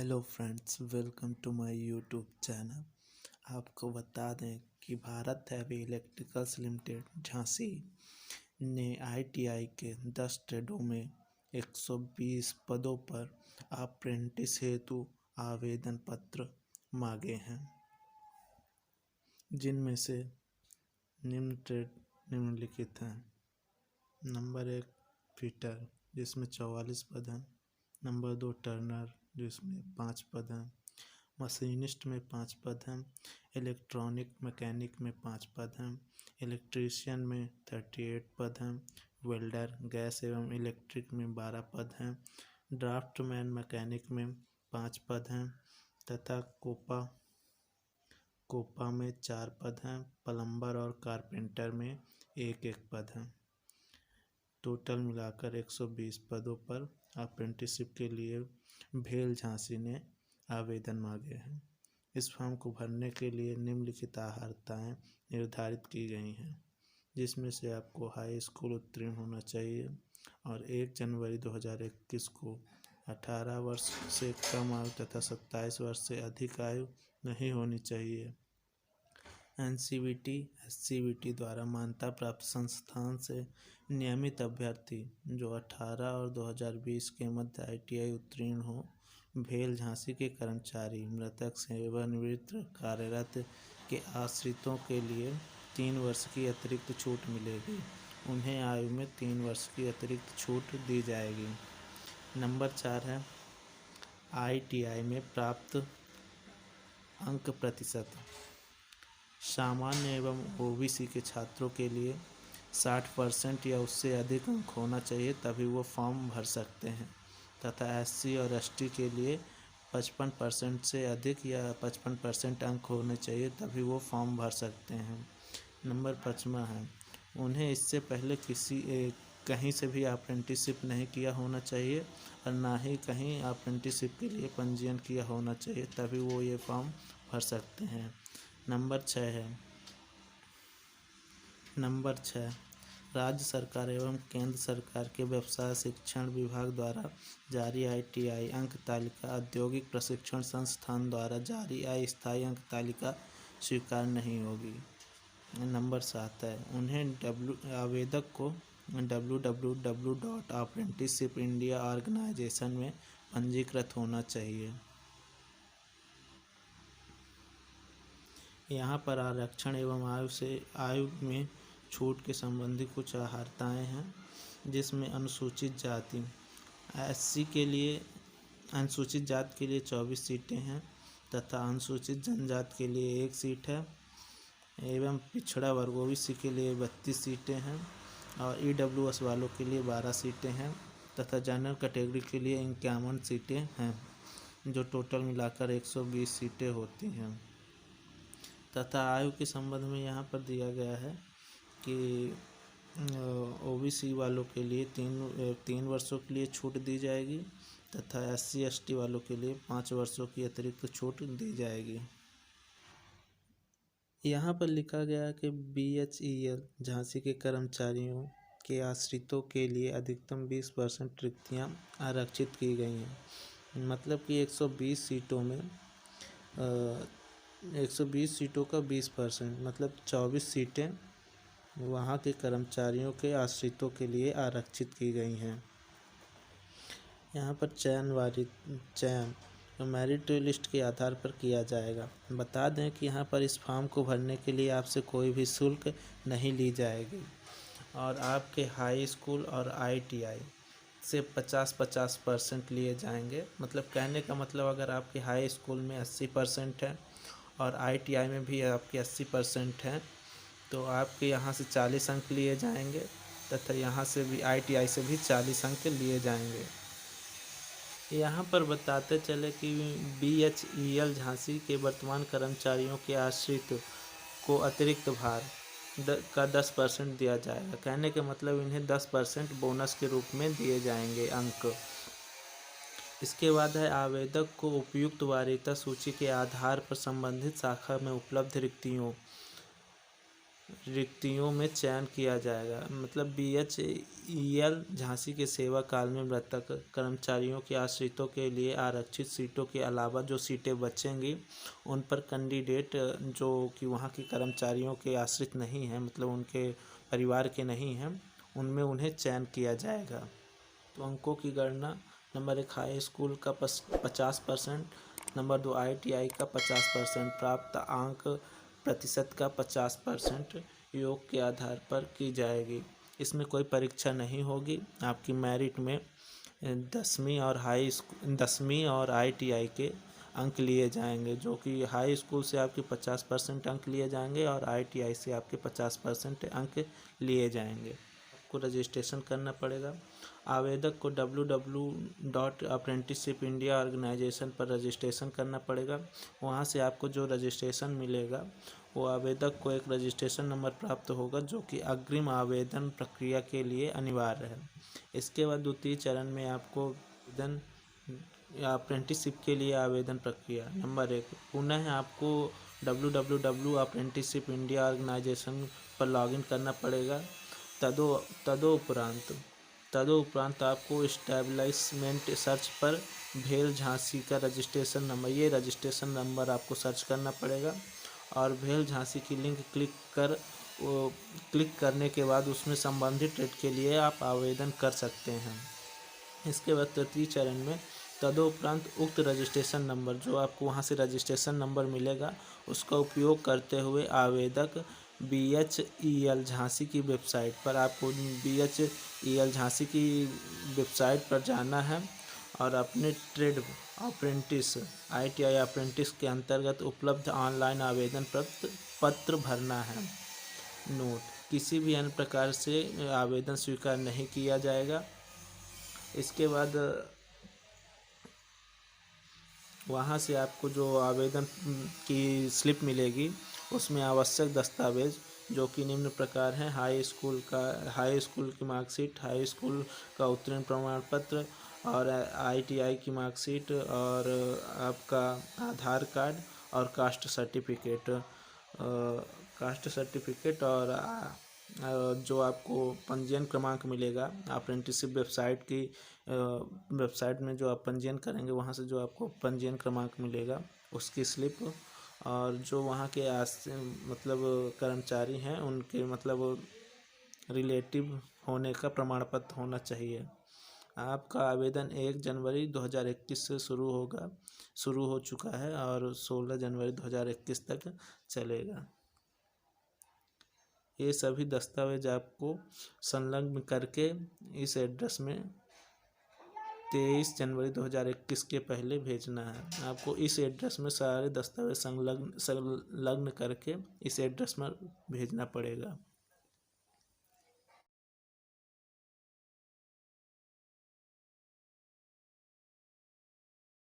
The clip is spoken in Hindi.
Hello friends, welcome to my YouTube channel. आपको बता दें कि Bharat heavy electricals limited Jhansi ने आईटीआई के 10 ट्रेडों में 120 पदों पर अप्रेंटिस हेतु आवेदन पत्र मांगे हैं, जिनमें से निम्न ट्रेड निम्नलिखित हैं। नंबर 1 फिटर, जिसमें 44 पद हैं। नंबर 2 टर्नर, जिसमें 5 पद हैं। मशीनिस्ट में 5 पद हैं। इलेक्ट्रॉनिक मैकेनिक में 5 पद हैं। इलेक्ट्रीशियन में 38 पद हैं। वेल्डर गैस एवं इलेक्ट्रिक में 12 पद हैं। ड्राफ्टमैन मैकेनिक में 5 पद हैं तथा कोपा में 4 पद हैं। प्लम्बर और कारपेंटर में 1-1 पद हैं। टोटल मिलाकर 120 पदों पर अप्रेंटिसशिप के लिए भेल झांसी ने आवेदन मांगे हैं। इस फॉर्म को भरने के लिए निम्नलिखित अर्हताएं निर्धारित की गई हैं, जिसमें से आपको हाई स्कूल उत्तीर्ण होना चाहिए और 1 जनवरी 2021 को 18 वर्ष से कम आयु तथा 27 वर्ष से अधिक आयु नहीं होनी चाहिए। एनसीवीटी एससीवीटी द्वारा मान्यता प्राप्त संस्थान से नियमित अभ्यर्थी जो 18 और 2020 के मध्य आईटीआई उत्तीर्ण हो। भेल झांसी के कर्मचारी मृतक सेवानिवृत्त कार्यरत के आश्रितों के लिए 3 वर्ष की अतिरिक्त छूट मिलेगी। उन्हें आयु में 3 वर्ष की अतिरिक्त छूट दी जाएगी। नंबर 4 है आईटीआई में प्राप्त अंक प्रतिशत। सामान्य एवं ओबीसी के छात्रों के लिए 60% या उससे अधिक अंक होना चाहिए, तभी वो फॉर्म भर सकते हैं तथा एससी और एसटी के लिए 55% से अधिक या 55% अंक होने चाहिए, तभी वो फॉर्म भर सकते हैं। नंबर 5 है उन्हें इससे पहले कहीं से भी अप्रेंटिसशिप नहीं किया होना चाहिए और ना ही कहीं अप्रेंटिसशिप के लिए पंजीयन किया होना चाहिए, तभी वो ये फॉर्म भर सकते हैं। नंबर 6 राज्य सरकार एवं केंद्र सरकार के व्यवसाय शिक्षण विभाग द्वारा जारी आईटीआई अंक तालिका औद्योगिक प्रशिक्षण संस्थान द्वारा जारी अस्थायी अंक तालिका स्वीकार नहीं होगी। नंबर 7 है उन्हें आवेदक को www.apprenticeshipindia ऑर्गेनाइजेशन में पंजीकृत होना चाहिए। यहाँ पर आरक्षण एवं आयु में छूट के संबंधी कुछ अर्हताएँ हैं, जिसमें अनुसूचित जाति एससी के लिए अनुसूचित जाति के लिए 24 सीटें हैं तथा अनुसूचित जनजाति के लिए 1 सीट है एवं पिछड़ा वर्ग ओबीसी के लिए 32 सीटें हैं और ईडब्ल्यूएस वालों के लिए 12 सीटें हैं तथा जनरल कैटेगरी के लिए 51 सीटें हैं, जो टोटल मिलाकर 120 सीटें होती हैं। तथा आयु के संबंध में यहाँ पर दिया गया है कि ओबीसी वालों के लिए 3 वर्षों के लिए छूट दी जाएगी तथा एससी एसटी वालों के लिए 5 वर्षों की अतिरिक्त छूट दी जाएगी। यहाँ पर लिखा गया है कि बीएचईएल झांसी के कर्मचारियों के आश्रितों के लिए अधिकतम 20% रिक्तियाँ आरक्षित की गई हैं। मतलब कि 120 सीटों में 120 सीटों का 20%, मतलब 24 सीटें वहाँ के कर्मचारियों के आश्रितों के लिए आरक्षित की गई हैं। यहाँ पर चयन मेरिट लिस्ट के आधार पर किया जाएगा। बता दें कि यहाँ पर इस फॉर्म को भरने के लिए आपसे कोई भी शुल्क नहीं ली जाएगी और आपके हाई स्कूल और आईटीआई से 50-50% लिए जाएंगे। मतलब कहने का मतलब, अगर आपके हाई स्कूल में 80% है और आईटीआई में भी आपके 80% हैं तो आपके यहाँ से 40 अंक लिए जाएंगे तथा यहाँ से भी आईटीआई से भी 40 अंक लिए जाएंगे। यहाँ पर बताते चले कि बीएचईएल झांसी के वर्तमान कर्मचारियों के आश्रित को अतिरिक्त भार का 10% दिया जाएगा। कहने के मतलब इन्हें 10% बोनस के रूप में दिए जाएंगे अंक। इसके बाद है आवेदक को उपयुक्त वरीयता सूची के आधार पर संबंधित शाखा में उपलब्ध रिक्तियों रिक्तियों में चयन किया जाएगा। मतलब BHEL झांसी के सेवा काल में मृतक कर्मचारियों के आश्रितों के लिए आरक्षित सीटों के अलावा जो सीटें बचेंगी उन पर कैंडिडेट जो कि वहाँ के कर्मचारियों के आश्रित नहीं हैं, मतलब उनके परिवार के नहीं हैं, उनमें उन्हें चयन किया जाएगा। तो अंकों की गणना: नंबर 1 हाई स्कूल का 50%, नंबर 2 ITI का 50%, प्राप्त अंक प्रतिशत का 50% योग के आधार पर की जाएगी। इसमें कोई परीक्षा नहीं होगी। आपकी मेरिट में 10वीं और ITI के अंक लिए जाएंगे, जो कि हाई स्कूल से आपके 50% अंक लिए जाएंगे और ITI से आपके 50% अंक लिए जाएंगे। आपको रजिस्ट्रेशन करना पड़ेगा। आवेदक को www.apprenticeshipindia ऑर्गेनाइजेशन पर रजिस्ट्रेशन करना पड़ेगा। वहाँ से आपको जो रजिस्ट्रेशन मिलेगा वो आवेदक को एक रजिस्ट्रेशन नंबर प्राप्त होगा, जो कि अग्रिम आवेदन प्रक्रिया के लिए अनिवार्य है। इसके बाद द्वितीय चरण में आपको अप्रेंटिसशिप के लिए आवेदन प्रक्रिया: नंबर 1 पुनः आपको www.apprenticeshipindia ऑर्गेनाइजेशन पर लॉगिन करना पड़ेगा। तदोपरांत आपको इस्टेब्लिशमेंट सर्च पर भेल झांसी का रजिस्ट्रेशन नंबर आपको सर्च करना पड़ेगा और भेल झांसी की लिंक क्लिक करने के बाद उसमें संबंधित ट्रेड के लिए आप आवेदन कर सकते हैं। इसके बाद तृतीय चरण में तदोपरांत उक्त रजिस्ट्रेशन नंबर, जो आपको वहां से रजिस्ट्रेशन नंबर मिलेगा, उसका उपयोग करते हुए आवेदक BHEL झांसी की वेबसाइट पर BHEL झांसी की वेबसाइट पर जाना है और अपने ट्रेड ITI अप्रेंटिस के अंतर्गत उपलब्ध ऑनलाइन आवेदन पत्र भरना है। नोट: किसी भी अन्य प्रकार से आवेदन स्वीकार नहीं किया जाएगा। इसके बाद वहाँ से आपको जो आवेदन की स्लिप मिलेगी उसमें आवश्यक दस्तावेज जो कि निम्न प्रकार हैं: हाई स्कूल की मार्कशीट, हाई स्कूल का उत्तीर्ण प्रमाण पत्र और ITI की मार्कशीट और आपका आधार कार्ड और कास्ट सर्टिफिकेट और जो आपको पंजीयन क्रमांक मिलेगा अप्रेंटिसशिप वेबसाइट में जो आप पंजीयन करेंगे वहाँ से जो आपको पंजीयन क्रमांक मिलेगा उसकी स्लिप और जो वहाँ के मतलब कर्मचारी हैं उनके मतलब रिलेटिव होने का प्रमाण पत्र होना चाहिए। आपका आवेदन 1 जनवरी 2021 से शुरू हो चुका है और 16 जनवरी 2021 तक चलेगा। ये सभी दस्तावेज आपको संलग्न करके इस एड्रेस में 23 जनवरी 2021 के पहले भेजना है। आपको इस एड्रेस में सारे दस्तावेज संलग्न करके इस एड्रेस में भेजना पड़ेगा।